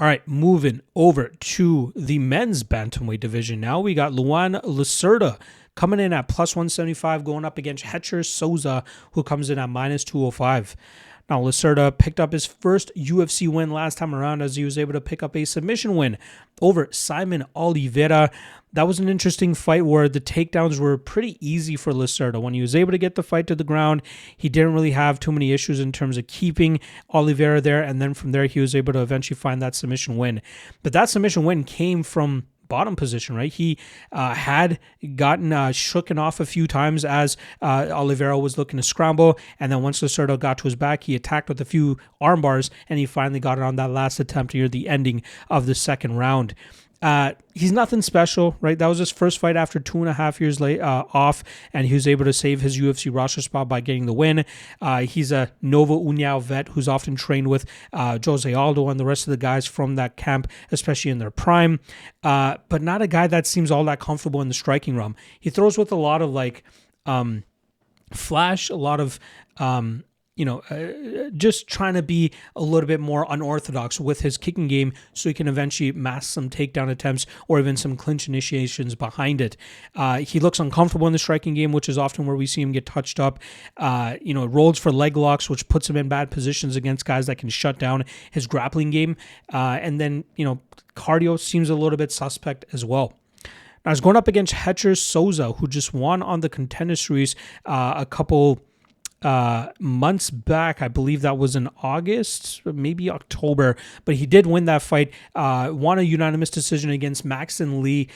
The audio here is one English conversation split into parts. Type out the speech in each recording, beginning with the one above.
All right, moving over to the men's bantamweight division. Now we got Lacerda coming in at plus 175, going up against Sosa, who comes in at minus 205. Now, Lacerda picked up his first UFC win last time around as he was able to pick up a submission win over Simon Oliveira. That was an interesting fight where the takedowns were pretty easy for Lacerda. When he was able to get the fight to the ground, he didn't really have too many issues in terms of keeping Oliveira there, and then from there he was able to eventually find that submission win. But that submission win came from bottom position, right? He had gotten shooken off a few times as Oliveira was looking to scramble, and then once Lacerda got to his back, he attacked with a few arm bars, and he finally got it on that last attempt near the ending of the second round. He's nothing special, right? That was his first fight after 2.5 years off, and he was able to save his UFC roster spot by getting the win. He's a Novo União vet who's often trained with Jose Aldo and the rest of the guys from that camp, especially in their prime, but not a guy that seems all that comfortable in the striking realm. He throws with a lot of flash, a lot of just trying to be a little bit more unorthodox with his kicking game so he can eventually mask some takedown attempts or even some clinch initiations behind it. He looks uncomfortable in the striking game, which is often where we see him get touched up. Rolls for leg locks, which puts him in bad positions against guys that can shut down his grappling game. And then, cardio seems a little bit suspect as well. Now, he's going up against Sosa, who just won on the Contender Series a couple months back. I believe that was in August, maybe October, but he did win that fight, won a unanimous decision against Maxon Lee.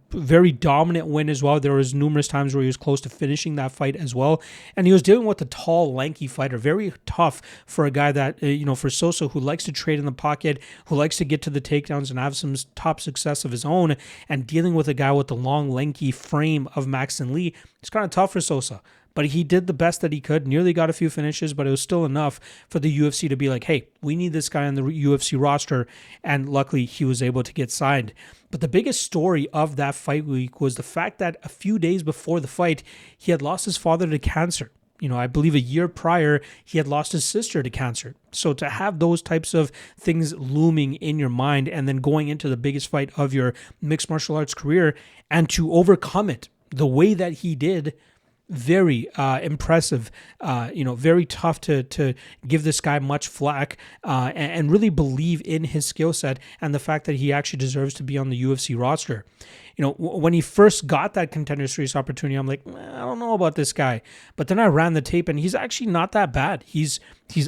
Very dominant win as well. There was numerous times where he was close to finishing that fight as well, and he was dealing with a tall, lanky fighter. Very tough for a guy that, for Sosa, who likes to trade in the pocket, who likes to get to the takedowns and have some top success of his own, and dealing with a guy with the long, lanky frame of Maxon Lee, it's kind of tough for Sosa. But he did the best that he could, nearly got a few finishes, but it was still enough for the UFC to be like, hey, we need this guy on the UFC roster, and luckily he was able to get signed. But the biggest story of that fight week was the fact that a few days before the fight, he had lost his father to cancer. I believe a year prior, he had lost his sister to cancer. So to have those types of things looming in your mind and then going into the biggest fight of your mixed martial arts career and to overcome it the way that he did, very impressive, very tough to give this guy much flack and really believe in his skill set and the fact that he actually deserves to be on the UFC roster. When he first got that Contender Series opportunity, I'm like, I don't know about this guy. But then I ran the tape, and he's actually not that bad. He's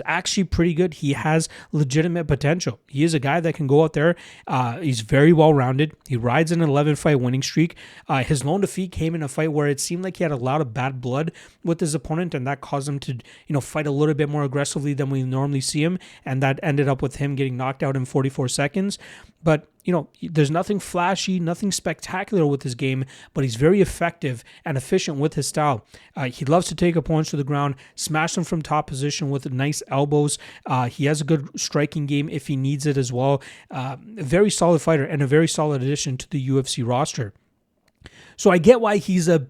actually pretty good. He has legitimate potential. He is a guy that can go out there. He's very well-rounded. He rides an 11-fight winning streak. His lone defeat came in a fight where it seemed like he had a lot of bad blood with his opponent, and that caused him to, fight a little bit more aggressively than we normally see him, and that ended up with him getting knocked out in 44 seconds. But, there's nothing flashy, nothing spectacular with his game, but he's very effective and efficient with his style. He loves to take opponents to the ground, smash them from top position with nice elbows. He has a good striking game if he needs it as well. A very solid fighter and a very solid addition to the UFC roster. So I get why he's a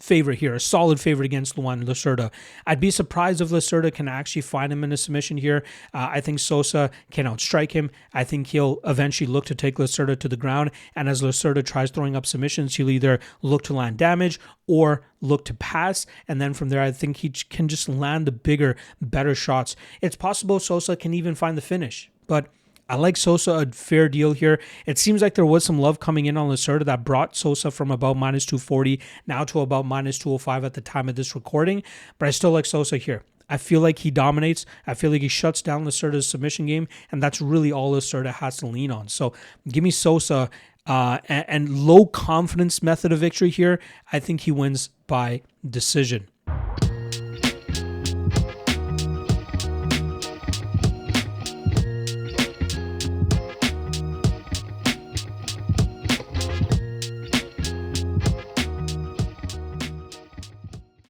favorite here, a solid favorite against Lacerda. I'd be surprised if Lacerda can actually find him in a submission here. I think Sosa can outstrike him. I think he'll eventually look to take Lacerda to the ground, and as Lacerda tries throwing up submissions, he'll either look to land damage or look to pass, and then from there, I think he can just land the bigger, better shots. It's possible Sosa can even find the finish, but I like Sosa a fair deal here. It seems like there was some love coming in on Lacerda that brought Sosa from about minus 240 now to about minus 205 at the time of this recording, but I still like Sosa here. I feel like he dominates. I feel like he shuts down Lacerda's submission game, and that's really all Lacerda has to lean on. So give me Sosa and low confidence method of victory here. I think he wins by decision.